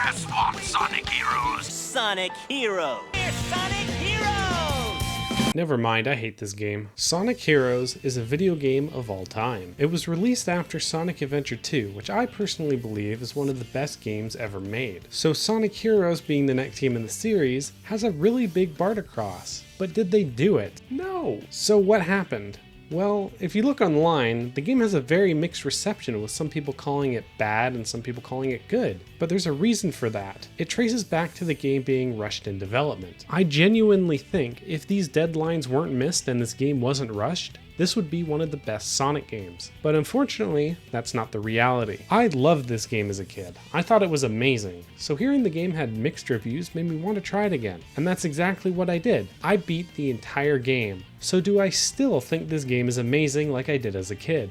Guess what, Sonic Heroes? Sonic Heroes! We're Sonic Heroes! Never mind, I hate this game. Sonic Heroes is a video game of all time. It was released after Sonic Adventure 2, which I personally believe is one of the best games ever made. So Sonic Heroes, being the next game in the series, has a really big bar to cross. But did they do it? No! So what happened? Well, if you look online, the game has a very mixed reception, with some people calling it bad and some people calling it good. But there's a reason for that. It traces back to the game being rushed in development. I genuinely think if these deadlines weren't missed and this game wasn't rushed, this would be one of the best Sonic games. But unfortunately, that's not the reality. I loved this game as a kid. I thought it was amazing. So hearing the game had mixed reviews made me want to try it again. And that's exactly what I did. I beat the entire game. So do I still think this game is amazing like I did as a kid?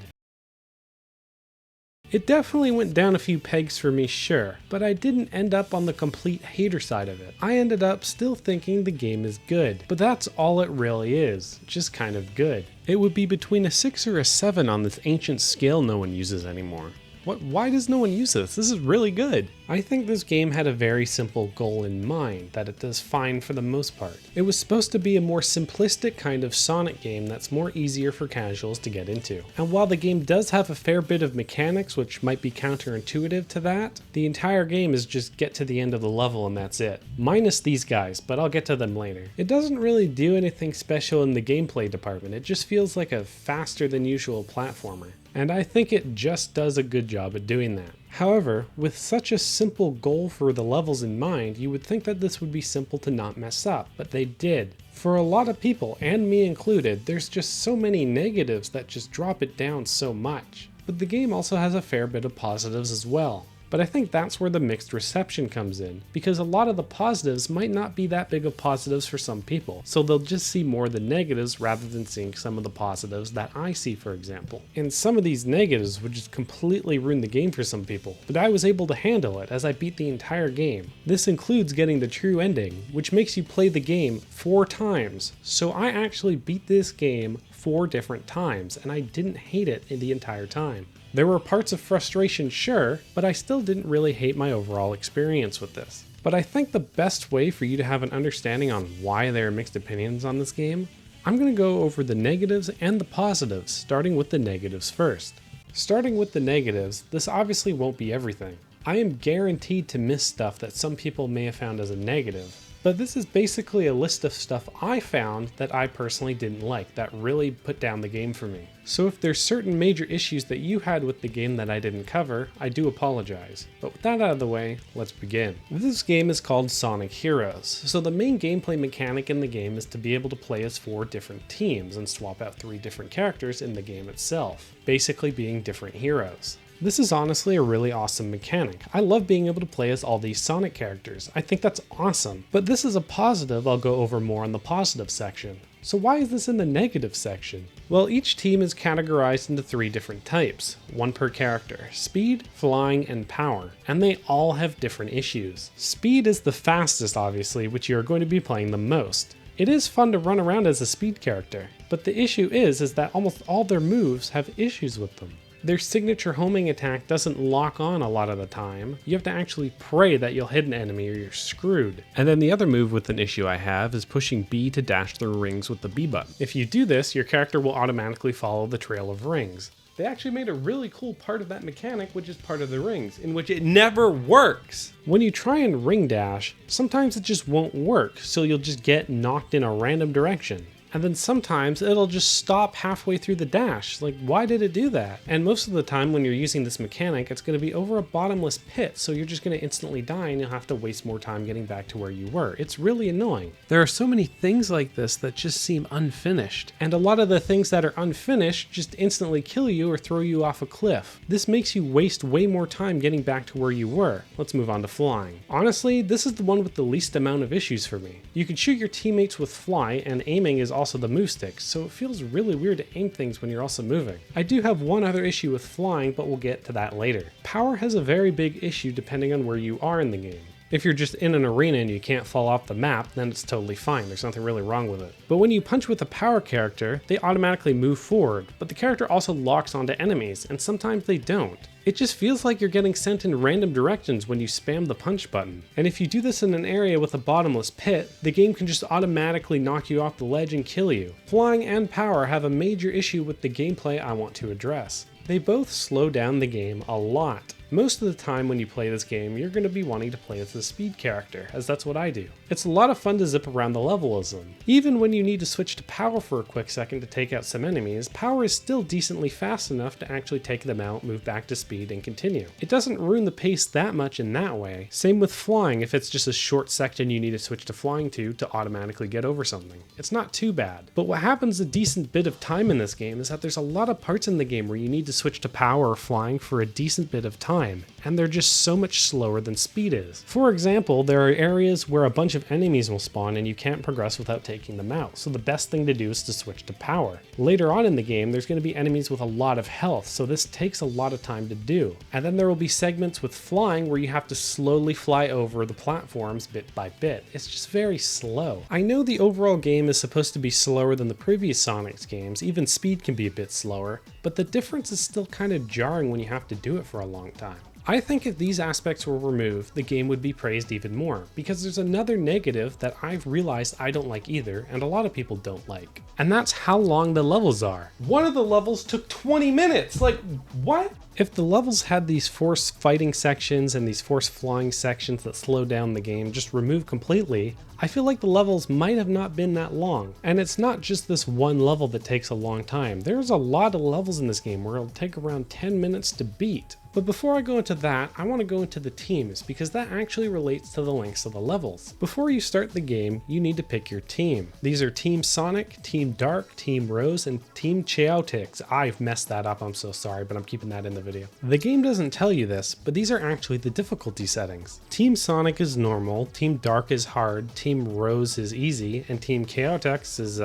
It definitely went down a few pegs for me, sure, but I didn't end up on the complete hater side of it. I ended up still thinking the game is good, but that's all it really is, just kind of good. It would be between a 6 or a 7 on this ancient scale no one uses anymore. Why does no one use this? This is really good. I think this game had a very simple goal in mind, that it does fine for the most part. It was supposed to be a more simplistic kind of Sonic game that's more easier for casuals to get into. And while the game does have a fair bit of mechanics which might be counterintuitive to that, the entire game is just get to the end of the level and that's it. Minus these guys, but I'll get to them later. It doesn't really do anything special in the gameplay department, it just feels like a faster than usual platformer. And I think it just does a good job at doing that. However, with such a simple goal for the levels in mind, you would think that this would be simple to not mess up, but they did. For a lot of people, and me included, there's just so many negatives that just drop it down so much. But the game also has a fair bit of positives as well. But I think that's where the mixed reception comes in, because a lot of the positives might not be that big of positives for some people, so they'll just see more of the negatives rather than seeing some of the positives that I see, for example. And some of these negatives would just completely ruin the game for some people, but I was able to handle it as I beat the entire game. This includes getting the true ending, which makes you play the game 4 times, so I actually beat this game 4 different times, and I didn't hate it the entire time. There were parts of frustration, sure, but I still didn't really hate my overall experience with this. But I think the best way for you to have an understanding on why there are mixed opinions on this game, I'm going to go over the negatives and the positives, starting with the negatives first. Starting with the negatives, this obviously won't be everything. I am guaranteed to miss stuff that some people may have found as a negative, but this is basically a list of stuff I found that I personally didn't like that really put down the game for me. So if there's certain major issues that you had with the game that I didn't cover, I do apologize. But with that out of the way, let's begin. This game is called Sonic Heroes, so the main gameplay mechanic in the game is to be able to play as 4 different teams and swap out 3 different characters in the game itself, basically being different heroes. This is honestly a really awesome mechanic. I love being able to play as all these Sonic characters. I think that's awesome. But this is a positive I'll go over more in the positive section. So why is this in the negative section? Well, each team is categorized into 3 different types, 1 per character: speed, flying, and power, and they all have different issues. Speed is the fastest, obviously, which you're going to be playing the most. It is fun to run around as a speed character, but the issue is that almost all their moves have issues with them. Their signature homing attack doesn't lock on a lot of the time. You have to actually pray that you'll hit an enemy or you're screwed. And then the other move with an issue I have is pushing B to dash through rings with the B button. If you do this, your character will automatically follow the trail of rings. They actually made a really cool part of that mechanic, which is part of the rings, in which it never works. When you try and ring dash, sometimes it just won't work, so you'll just get knocked in a random direction. And then sometimes it'll just stop halfway through the dash. Like, why did it do that? And most of the time when you're using this mechanic, it's going to be over a bottomless pit, so you're just going to instantly die and you'll have to waste more time getting back to where you were. It's really annoying. There are so many things like this that just seem unfinished. And a lot of the things that are unfinished just instantly kill you or throw you off a cliff. This makes you waste way more time getting back to where you were. Let's move on to flying. Honestly, this is the one with the least amount of issues for me. You can shoot your teammates with fly, and aiming is also the move stick, so it feels really weird to aim things when you're also moving. I do have one other issue with flying, but we'll get to that later. Power has a very big issue depending on where you are in the game. If you're just in an arena and you can't fall off the map, then it's totally fine, there's nothing really wrong with it. But when you punch with a power character, they automatically move forward, but the character also locks onto enemies, and sometimes they don't. It just feels like you're getting sent in random directions when you spam the punch button. And if you do this in an area with a bottomless pit, the game can just automatically knock you off the ledge and kill you. Flying and power have a major issue with the gameplay I want to address. They both slow down the game a lot. Most of the time when you play this game, you're going to be wanting to play as the speed character, as that's what I do. It's a lot of fun to zip around the level as them. Even when you need to switch to power for a quick second to take out some enemies, power is still decently fast enough to actually take them out, move back to speed, and continue. It doesn't ruin the pace that much in that way. Same with flying if it's just a short section you need to switch to flying to automatically get over something. It's not too bad. But what happens a decent bit of time in this game is that there's a lot of parts in the game where you need to switch to power or flying for a decent bit of time. And they're just so much slower than speed is. For example, there are areas where a bunch of enemies will spawn and you can't progress without taking them out, so the best thing to do is to switch to power. Later on in the game, there's going to be enemies with a lot of health, so this takes a lot of time to do. And then there will be segments with flying where you have to slowly fly over the platforms bit by bit. It's just very slow. I know the overall game is supposed to be slower than the previous Sonic's games, even speed can be a bit slower, but the difference is still kind of jarring when you have to do it for a long time. I think if these aspects were removed, the game would be praised even more, because there's another negative that I've realized I don't like either, and a lot of people don't like. And that's how long the levels are. One of the levels took 20 minutes! Like, what? If the levels had these force fighting sections and these force flying sections that slow down the game just removed completely, I feel like the levels might have not been that long. And it's not just this one level that takes a long time. There's a lot of levels in this game where it'll take around 10 minutes to beat. But before I go into that, I want to go into the teams because that actually relates to the lengths of the levels. Before you start the game, you need to pick your team. These are Team Sonic, Team Dark, Team Rose, and Team Chaotix. I've messed that up, I'm so sorry, but I'm keeping that in the video. The game doesn't tell you this, but these are actually the difficulty settings. Team Sonic is normal, Team Dark is hard, Team Rose is easy, and Team Chaotix is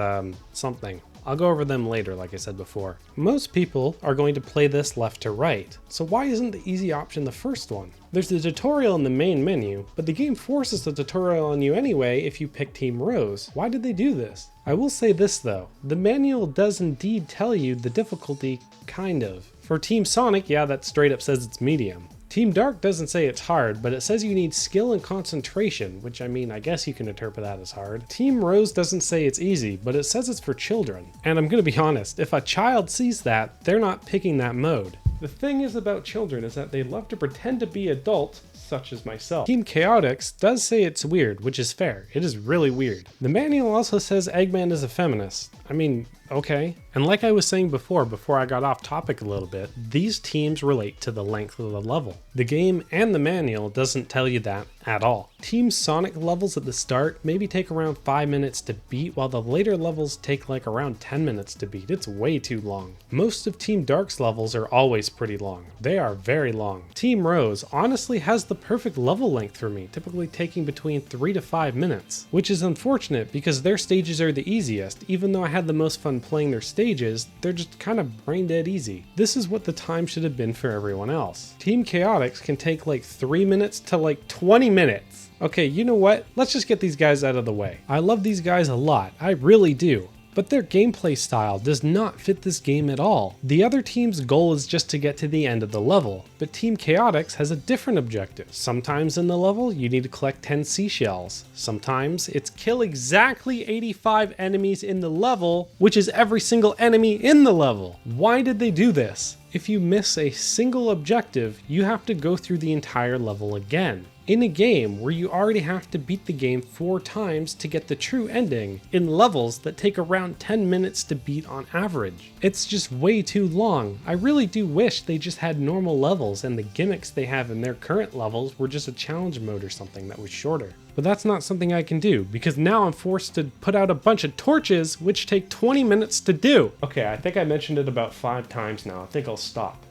something. I'll go over them later, like I said before. Most people are going to play this left to right, so why isn't the easy option the first one? There's the tutorial in the main menu, but the game forces the tutorial on you anyway if you pick Team Rose. Why did they do this? I will say this though, the manual does indeed tell you the difficulty, kind of. For Team Sonic, yeah, that straight up says it's medium. Team Dark doesn't say it's hard, but it says you need skill and concentration, which I mean, I guess you can interpret that as hard. Team Rose doesn't say it's easy, but it says it's for children. And I'm gonna be honest, if a child sees that, they're not picking that mode. The thing is about children is that they love to pretend to be adults, such as myself. Team Chaotix does say it's weird, which is fair. It is really weird. The manual also says Eggman is a feminist. I mean, okay. And like I was saying before I got off topic a little bit, these teams relate to the length of the level. The game and the manual doesn't tell you that at all. Team Sonic levels at the start maybe take around 5 minutes to beat, while the later levels take like around 10 minutes to beat. It's way too long. Most of Team Dark's levels are always pretty long. They are very long. Team Rose honestly has the perfect level length for me, typically taking between 3 to 5 minutes, which is unfortunate because their stages are the easiest. Even though I had the most fun playing their stages, they're just kind of brain dead easy. This is what the time should have been for everyone else. Team Chaotix can take like 3 minutes to like 20 minutes. Okay, you know what? Let's just get these guys out of the way. I love these guys a lot, I really do. But their gameplay style does not fit this game at all. The other team's goal is just to get to the end of the level, but Team Chaotix has a different objective. Sometimes in the level, you need to collect 10 seashells. Sometimes it's kill exactly 85 enemies in the level, which is every single enemy in the level. Why did they do this? If you miss a single objective, you have to go through the entire level again. In a game where you already have to beat the game 4 times to get the true ending, in levels that take around 10 minutes to beat on average. It's just way too long. I really do wish they just had normal levels and the gimmicks they have in their current levels were just a challenge mode or something that was shorter. But that's not something I can do, because now I'm forced to put out a bunch of torches, which take 20 minutes to do. Okay, I think I mentioned it about 5 times now. I think I'll stop.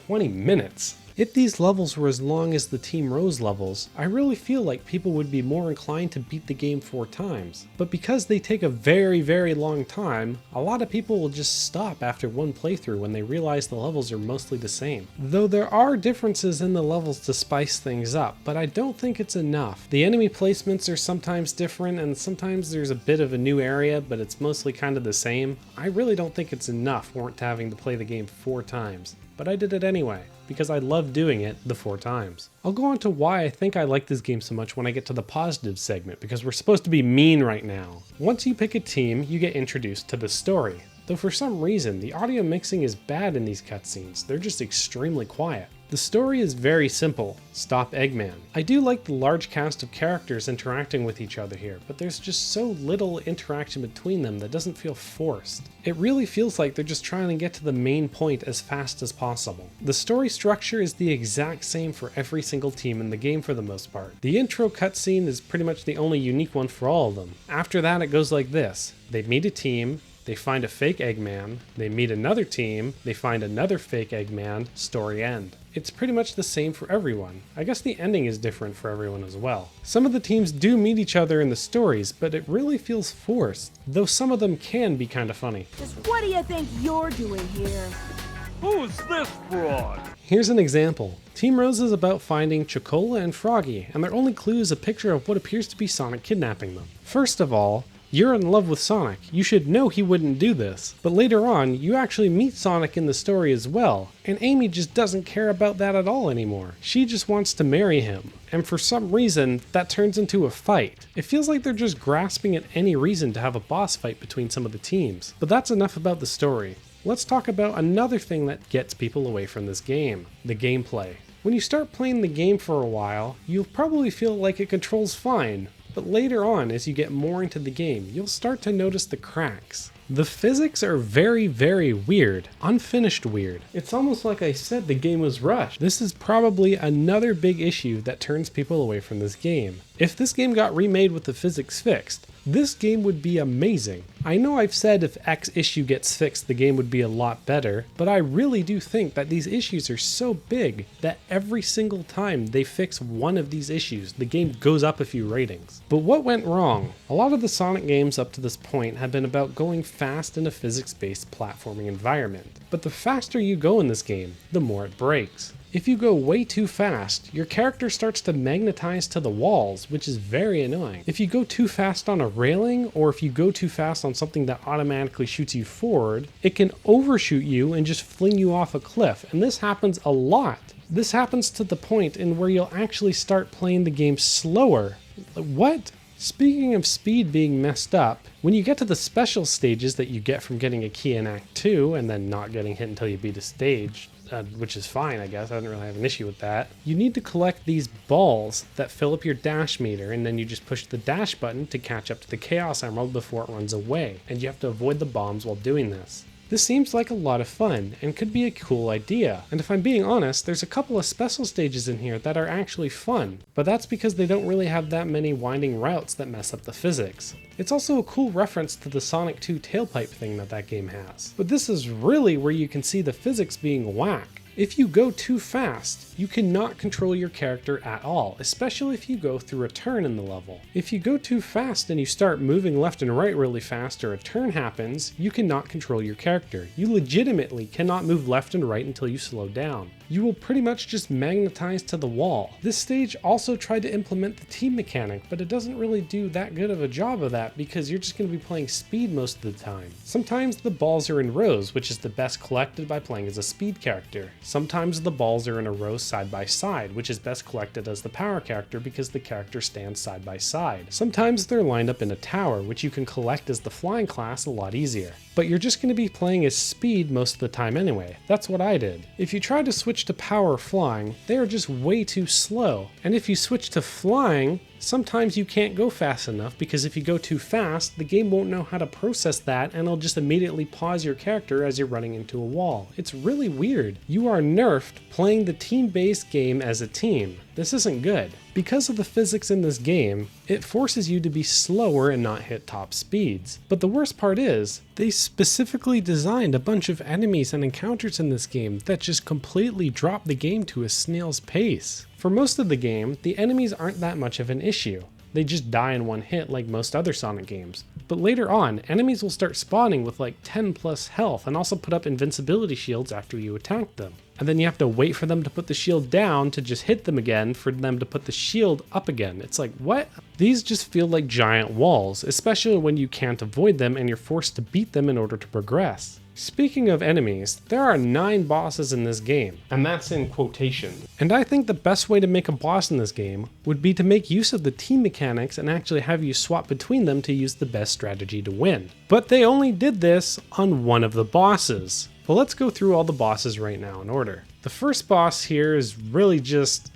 20 minutes? If these levels were as long as the Team Rose levels, I really feel like people would be more inclined to beat the game 4 times. But because they take a very, very long time, a lot of people will just stop after one playthrough when they realize the levels are mostly the same. Though there are differences in the levels to spice things up, but I don't think it's enough. The enemy placements are sometimes different, and sometimes there's a bit of a new area, but it's mostly kind of the same. I really don't think it's enough warrant having to play the game 4 times. But I did it anyway, because I love doing it the 4 times. I'll go on to why I think I like this game so much when I get to the positive segment, because we're supposed to be mean right now. Once you pick a team, you get introduced to the story. Though for some reason, the audio mixing is bad in these cutscenes, they're just extremely quiet. The story is very simple, stop Eggman. I do like the large cast of characters interacting with each other here, but there's just so little interaction between them that doesn't feel forced. It really feels like they're just trying to get to the main point as fast as possible. The story structure is the exact same for every single team in the game for the most part. The intro cutscene is pretty much the only unique one for all of them. After that it goes like this. They meet a team, they find a fake Eggman, they meet another team, they find another fake Eggman, story end. It's pretty much the same for everyone. I guess the ending is different for everyone as well. Some of the teams do meet each other in the stories, but it really feels forced, though some of them can be kinda funny. Just what do you think you're doing here? Who's this fraud? Here's an example. Team Rose is about finding Chocola and Froggy, and their only clue is a picture of what appears to be Sonic kidnapping them. First of all, you're in love with Sonic. You should know he wouldn't do this. But later on, you actually meet Sonic in the story as well, and Amy just doesn't care about that at all anymore. She just wants to marry him, and for some reason, that turns into a fight. It feels like they're just grasping at any reason to have a boss fight between some of the teams. But that's enough about the story. Let's talk about another thing that gets people away from this game, the gameplay. When you start playing the game for a while, you'll probably feel like it controls fine. But later on, as you get more into the game, you'll start to notice the cracks. The physics are very, very weird. Unfinished weird. It's almost like I said the game was rushed. This is probably another big issue that turns people away from this game. If this game got remade with the physics fixed, this game would be amazing. I know I've said if X issue gets fixed, the game would be a lot better, but I really do think that these issues are so big that every single time they fix one of these issues, the game goes up a few ratings. But what went wrong? A lot of the Sonic games up to this point have been about going fast in a physics-based platforming environment. But the faster you go in this game, the more it breaks. If you go way too fast, your character starts to magnetize to the walls, which is very annoying. If you go too fast on a railing, or if you go too fast on something that automatically shoots you forward, it can overshoot you and just fling you off a cliff, and this happens a lot. This happens to the point in where you'll actually start playing the game slower. What? Speaking of speed being messed up, when you get to the special stages that you get from getting a key in Act 2 and then not getting hit until you beat a stage, which is fine, I guess. I don't really have an issue with that. You need to collect these balls that fill up your dash meter, and then you just push the dash button to catch up to the Chaos Emerald before it runs away, and you have to avoid the bombs while doing this. This seems like a lot of fun, and could be a cool idea. And if I'm being honest, there's a couple of special stages in here that are actually fun, but that's because they don't really have that many winding routes that mess up the physics. It's also a cool reference to the Sonic 2 tailpipe thing that game has. But this is really where you can see the physics being whack. If you go too fast, you cannot control your character at all, especially if you go through a turn in the level. If you go too fast and you start moving left and right really fast or a turn happens, you cannot control your character. You legitimately cannot move left and right until you slow down. You will pretty much just magnetize to the wall. This stage also tried to implement the team mechanic, but it doesn't really do that good of a job of that because you're just going to be playing speed most of the time. Sometimes the balls are in rows, which is the best collected by playing as a speed character. Sometimes the balls are in a row side by side, which is best collected as the power character because the character stands side by side. Sometimes they're lined up in a tower, which you can collect as the flying class a lot easier. But you're just going to be playing as speed most of the time anyway. That's what I did. If you try to switch to power flying, they are just way too slow. And if you switch to flying, sometimes you can't go fast enough because if you go too fast, the game won't know how to process that and it'll just immediately pause your character as you're running into a wall. It's really weird. You are nerfed playing the team-based game as a team. This isn't good. Because of the physics in this game, it forces you to be slower and not hit top speeds. But the worst part is, they specifically designed a bunch of enemies and encounters in this game that just completely drop the game to a snail's pace. For most of the game, the enemies aren't that much of an issue. They just die in one hit like most other Sonic games. But later on, enemies will start spawning with like 10 plus health and also put up invincibility shields after you attack them. And then you have to wait for them to put the shield down to just hit them again for them to put the shield up again. It's like, what? These just feel like giant walls, especially when you can't avoid them and you're forced to beat them in order to progress. Speaking of enemies, there are 9 bosses in this game, and that's in quotation. And I think the best way to make a boss in this game would be to make use of the team mechanics and actually have you swap between them to use the best strategy to win. But they only did this on one of the bosses. Well, let's go through all the bosses right now in order. The first boss here is really just...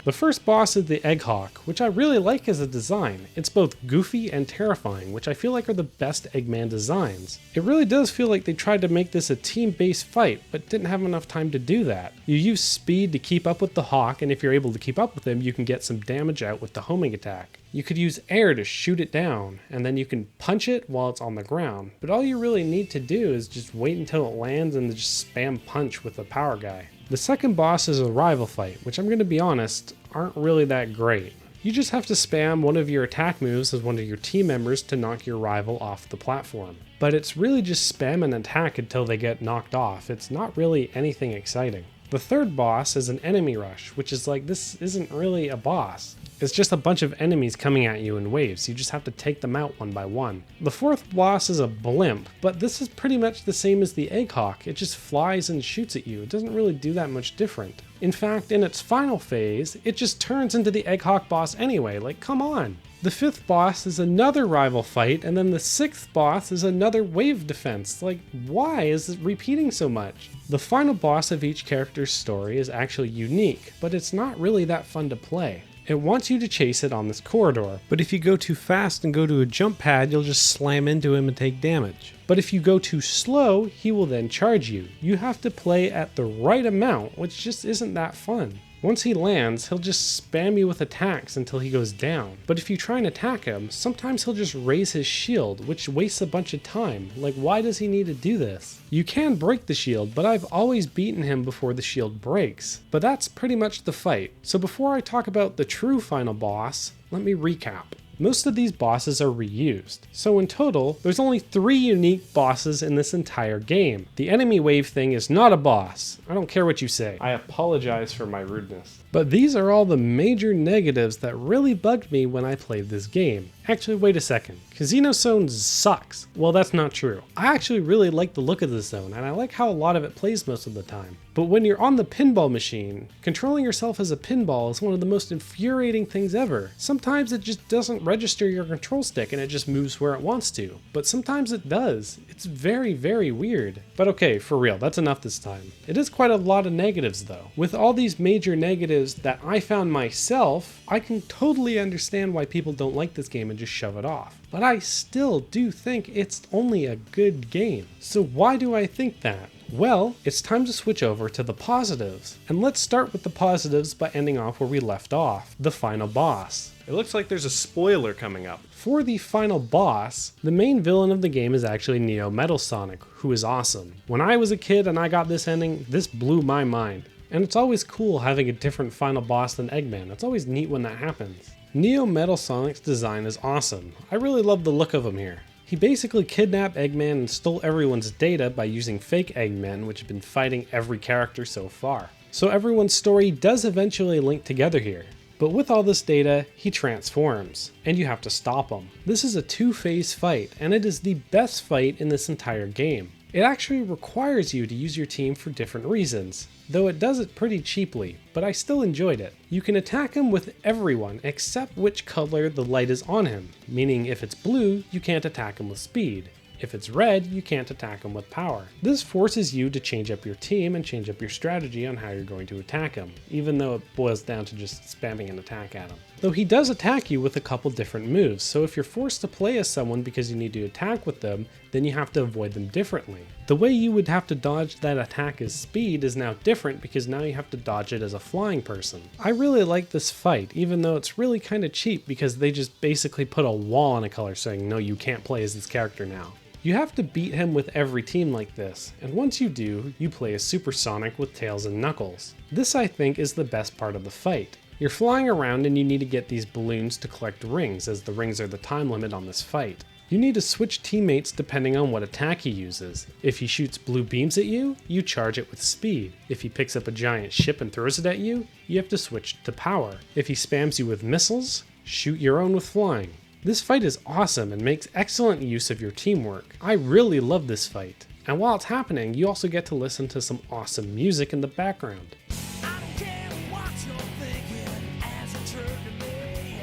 The first boss is the Egghawk, which I really like as a design. It's both goofy and terrifying, which I feel like are the best Eggman designs. It really does feel like they tried to make this a team-based fight, but didn't have enough time to do that. You use speed to keep up with the Hawk, and if you're able to keep up with him, you can get some damage out with the homing attack. You could use air to shoot it down, and then you can punch it while it's on the ground. But all you really need to do is just wait until it lands and just spam punch with the power guy. The second boss is a rival fight, which I'm going to be honest, aren't really that great. You just have to spam one of your attack moves as one of your team members to knock your rival off the platform. But it's really just spam an attack until they get knocked off. It's not really anything exciting. The third boss is an enemy rush, which is like, this isn't really a boss. It's just a bunch of enemies coming at you in waves. You just have to take them out one by one. The fourth boss is a blimp, but this is pretty much the same as the Egghawk. It just flies and shoots at you. It doesn't really do that much different. In fact, in its final phase, it just turns into the Egghawk boss anyway. Like, come on. The fifth boss is another rival fight, and then the sixth boss is another wave defense. Like, why is it repeating so much? The final boss of each character's story is actually unique, but it's not really that fun to play. It wants you to chase it on this corridor, but if you go too fast and go to a jump pad, you'll just slam into him and take damage. But if you go too slow, he will then charge you. You have to play at the right amount, which just isn't that fun. Once he lands, he'll just spam you with attacks until he goes down. But if you try and attack him, sometimes he'll just raise his shield, which wastes a bunch of time. Like, why does he need to do this? You can break the shield, but I've always beaten him before the shield breaks. But that's pretty much the fight. So before I talk about the true final boss, let me recap. Most of these bosses are reused, so in total, there's only 3 unique bosses in this entire game. The enemy wave thing is not a boss. I don't care what you say. I apologize for my rudeness. But these are all the major negatives that really bugged me when I played this game. Actually, wait a second. Casino Zone sucks. Well, that's not true. I actually really like the look of this zone, and I like how a lot of it plays most of the time. But when you're on the pinball machine, controlling yourself as a pinball is one of the most infuriating things ever. Sometimes it just doesn't register your control stick and it just moves where it wants to. But sometimes it does. It's very, very weird. But okay, for real, that's enough this time. It is quite a lot of negatives though. With all these major negatives that I found myself, I can totally understand why people don't like this game and just shove it off. But I still do think it's only a good game. So why do I think that? Well, it's time to switch over to the positives. And let's start with the positives by ending off where we left off, the final boss. It looks like there's a spoiler coming up. For the final boss, the main villain of the game is actually Neo Metal Sonic, who is awesome. When I was a kid and I got this ending, this blew my mind. And it's always cool having a different final boss than Eggman. It's always neat when that happens. Neo Metal Sonic's design is awesome. I really love the look of him here. He basically kidnapped Eggman and stole everyone's data by using fake Eggmen, which have been fighting every character so far. So everyone's story does eventually link together here. But with all this data, he transforms, and you have to stop him. This is a 2-phase fight, and it is the best fight in this entire game. It actually requires you to use your team for different reasons, though it does it pretty cheaply, but I still enjoyed it. You can attack him with everyone except which color the light is on him, meaning if it's blue, you can't attack him with speed. If it's red, you can't attack him with power. This forces you to change up your team and change up your strategy on how you're going to attack him, even though it boils down to just spamming an attack at him. Though he does attack you with a couple different moves, so if you're forced to play as someone because you need to attack with them, then you have to avoid them differently. The way you would have to dodge that attack as speed is now different because now you have to dodge it as a flying person. I really like this fight, even though it's really kind of cheap because they just basically put a wall on a color saying, no, you can't play as this character now. You have to beat him with every team like this, and once you do, you play as Super Sonic with Tails and Knuckles. This, I think, is the best part of the fight. You're flying around and you need to get these balloons to collect rings, as the rings are the time limit on this fight. You need to switch teammates depending on what attack he uses. If he shoots blue beams at you, you charge it with speed. If he picks up a giant ship and throws it at you, you have to switch to power. If he spams you with missiles, shoot your own with flying. This fight is awesome and makes excellent use of your teamwork. I really love this fight. And while it's happening, you also get to listen to some awesome music in the background. I don't care what you're thinking as you turn to me.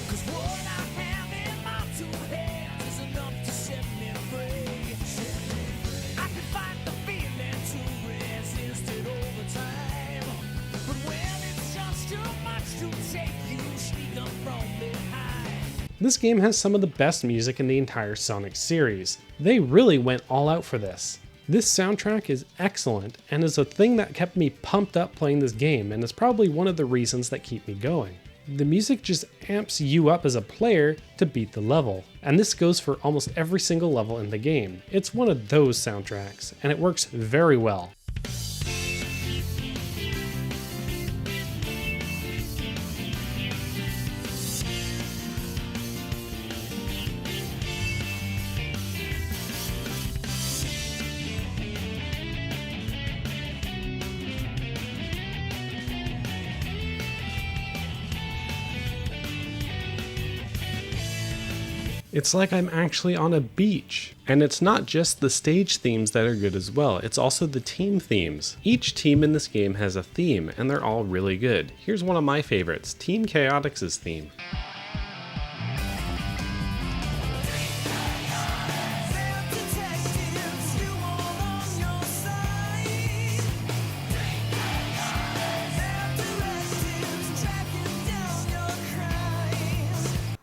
'Cause what I have in my two hands is enough to set me free. I can fight the feeling to resist it over time. But when it's just too much to take, you sneak up from behind. This game has some of the best music in the entire Sonic series. They really went all out for this. This soundtrack is excellent and is a thing that kept me pumped up playing this game, and is probably one of the reasons that keep me going. The music just amps you up as a player to beat the level, and this goes for almost every single level in the game. It's one of those soundtracks, and it works very well. It's like I'm actually on a beach. And it's not just the stage themes that are good as well, it's also the team themes. Each team in this game has a theme, and they're all really good. Here's one of my favorites, Team Chaotix's theme.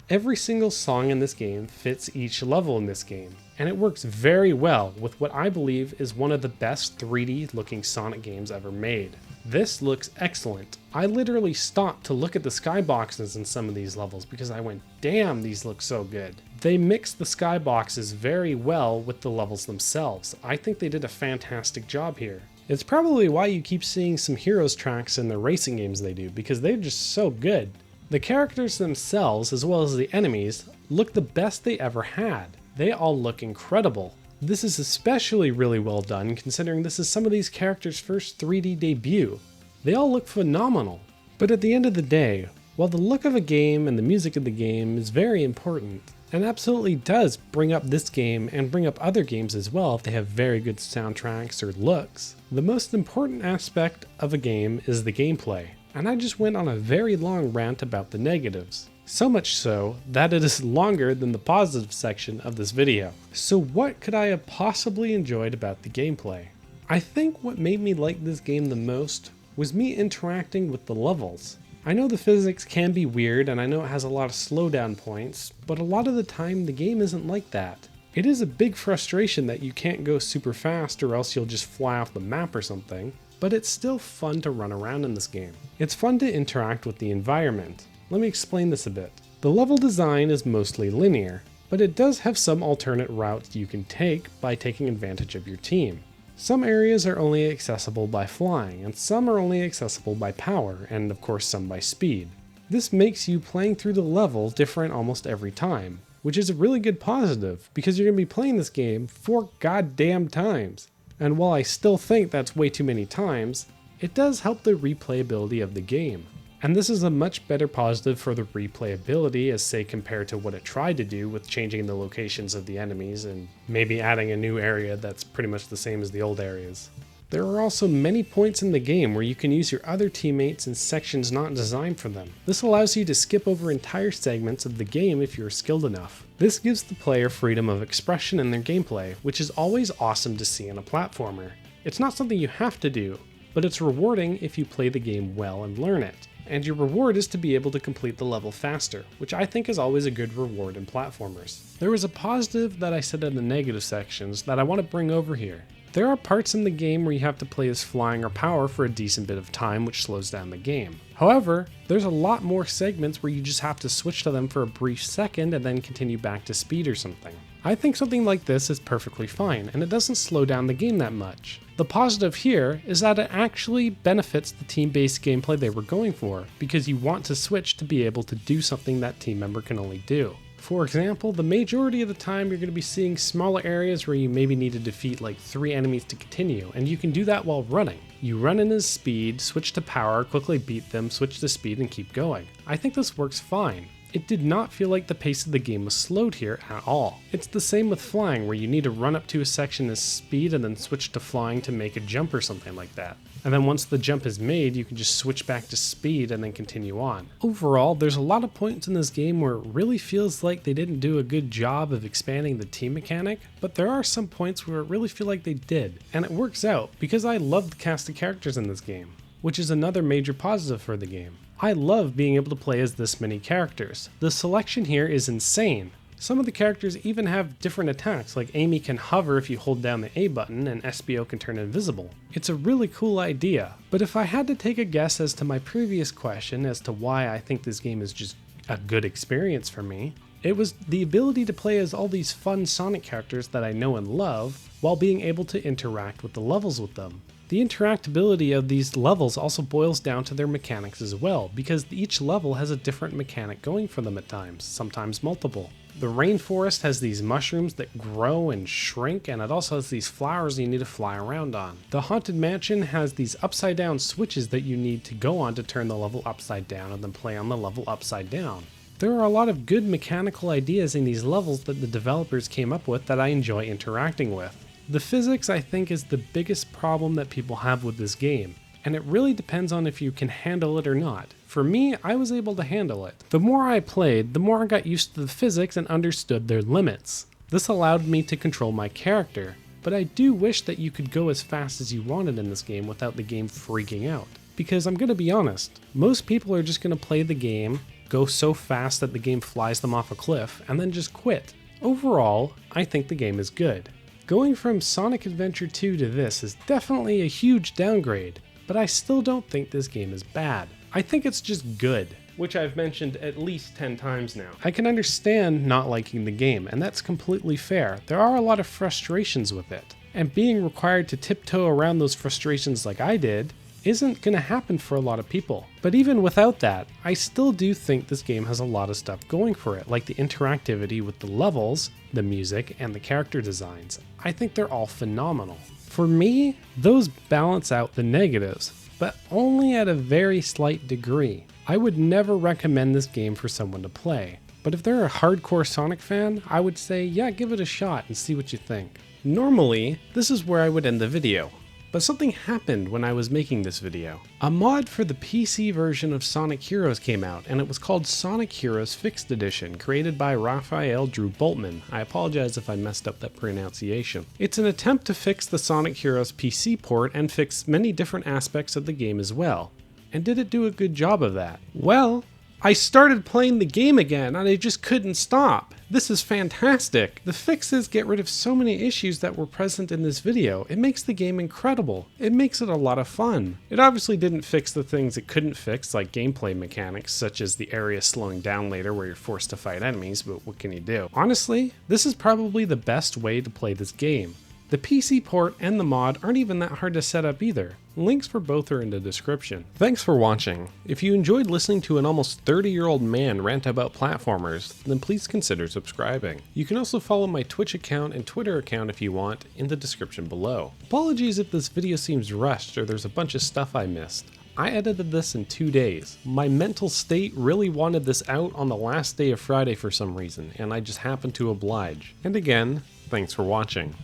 Every single song in this game fits each level in this game, and it works very well with what I believe is one of the best 3D looking Sonic games ever made. This looks excellent. I literally stopped to look at the skyboxes in some of these levels because I went, damn, these look so good. They mix the skyboxes very well with the levels themselves. I think they did a fantastic job here. It's probably why you keep seeing some Heroes tracks in the racing games they do, because they're just so good. The characters themselves, as well as the enemies, look the best they ever had. They all look incredible. This is especially really well done considering this is some of these characters' first 3D debut. They all look phenomenal. But at the end of the day, while the look of a game and the music of the game is very important, and absolutely does bring up this game and bring up other games as well if they have very good soundtracks or looks, the most important aspect of a game is the gameplay. And I just went on a very long rant about the negatives. So much so that it is longer than the positive section of this video. So what could I have possibly enjoyed about the gameplay? I think what made me like this game the most was me interacting with the levels. I know the physics can be weird and I know it has a lot of slowdown points, but a lot of the time the game isn't like that. It is a big frustration that you can't go super fast or else you'll just fly off the map or something. But it's still fun to run around in this game. It's fun to interact with the environment. Let me explain this a bit. The level design is mostly linear, but it does have some alternate routes you can take by taking advantage of your team. Some areas are only accessible by flying, and some are only accessible by power, and of course some by speed. This makes you playing through the level different almost every time, which is a really good positive, because you're going to be playing this game 4 goddamn times. And while I still think that's way too many times, it does help the replayability of the game. And this is a much better positive for the replayability as say compared to what it tried to do with changing the locations of the enemies and maybe adding a new area that's pretty much the same as the old areas. There are also many points in the game where you can use your other teammates in sections not designed for them. This allows you to skip over entire segments of the game if you're skilled enough. This gives the player freedom of expression in their gameplay, which is always awesome to see in a platformer. It's not something you have to do, but it's rewarding if you play the game well and learn it. And your reward is to be able to complete the level faster, which I think is always a good reward in platformers. There was a positive that I said in the negative sections that I want to bring over here. There are parts in the game where you have to play as flying or power for a decent bit of time, which slows down the game. However, there's a lot more segments where you just have to switch to them for a brief second and then continue back to speed or something. I think something like this is perfectly fine, and it doesn't slow down the game that much. The positive here is that it actually benefits the team-based gameplay they were going for, because you want to switch to be able to do something that team member can only do. For example, the majority of the time you're going to be seeing smaller areas where you maybe need to defeat like 3 enemies to continue, and you can do that while running. You run in as speed, switch to power, quickly beat them, switch to speed, and keep going. I think this works fine. It did not feel like the pace of the game was slowed here at all. It's the same with flying, where you need to run up to a section as speed and then switch to flying to make a jump or something like that. And then once the jump is made, you can just switch back to speed and then continue on. Overall, there's a lot of points in this game where it really feels like they didn't do a good job of expanding the team mechanic, but there are some points where it really feel like they did. And it works out, because I love the cast of characters in this game, which is another major positive for the game. I love being able to play as this many characters. The selection here is insane. Some of the characters even have different attacks, like Amy can hover if you hold down the A button and SBO can turn invisible. It's a really cool idea, but if I had to take a guess as to my previous question as to why I think this game is just a good experience for me, it was the ability to play as all these fun Sonic characters that I know and love, while being able to interact with the levels with them. The interactability of these levels also boils down to their mechanics as well, because each level has a different mechanic going for them at times, sometimes multiple. The rainforest has these mushrooms that grow and shrink, and it also has these flowers you need to fly around on. The Haunted Mansion has these upside down switches that you need to go on to turn the level upside down and then play on the level upside down. There are a lot of good mechanical ideas in these levels that the developers came up with that I enjoy interacting with. The physics, I think, is the biggest problem that people have with this game, and it really depends on if you can handle it or not. For me, I was able to handle it. The more I played, the more I got used to the physics and understood their limits. This allowed me to control my character, but I do wish that you could go as fast as you wanted in this game without the game freaking out. Because I'm gonna be honest, most people are just gonna play the game, go so fast that the game flies them off a cliff, and then just quit. Overall, I think the game is good. Going from Sonic Adventure 2 to this is definitely a huge downgrade, but I still don't think this game is bad. I think it's just good, which I've mentioned at least 10 times now. I can understand not liking the game, and that's completely fair. There are a lot of frustrations with it, and being required to tiptoe around those frustrations like I did isn't gonna happen for a lot of people. But even without that, I still do think this game has a lot of stuff going for it, like the interactivity with the levels, the music, and the character designs. I think they're all phenomenal. For me, those balance out the negatives, but only at a very slight degree. I would never recommend this game for someone to play, but if they're a hardcore Sonic fan, I would say, yeah, give it a shot and see what you think. Normally, this is where I would end the video, but something happened when I was making this video. A mod for the PC version of Sonic Heroes came out, and it was called Sonic Heroes Fixed Edition, created by Raphael Drew Boltman. I apologize if I messed up that pronunciation. It's an attempt to fix the Sonic Heroes PC port and fix many different aspects of the game as well. And did it do a good job of that? Well, I started playing the game again and I just couldn't stop. This is fantastic. The fixes get rid of so many issues that were present in this video. It makes the game incredible. It makes it a lot of fun. It obviously didn't fix the things it couldn't fix, like gameplay mechanics, such as the area slowing down later where you're forced to fight enemies, but what can you do? Honestly, this is probably the best way to play this game. The PC port and the mod aren't even that hard to set up either. Links for both are in the description. Thanks for watching. If you enjoyed listening to an almost 30-year-old man rant about platformers, then please consider subscribing. You can also follow my Twitch account and Twitter account if you want in the description below. Apologies if this video seems rushed or there's a bunch of stuff I missed. I edited this in 2 days. My mental state really wanted this out on the last day of Friday for some reason, and I just happened to oblige. And again, thanks for watching.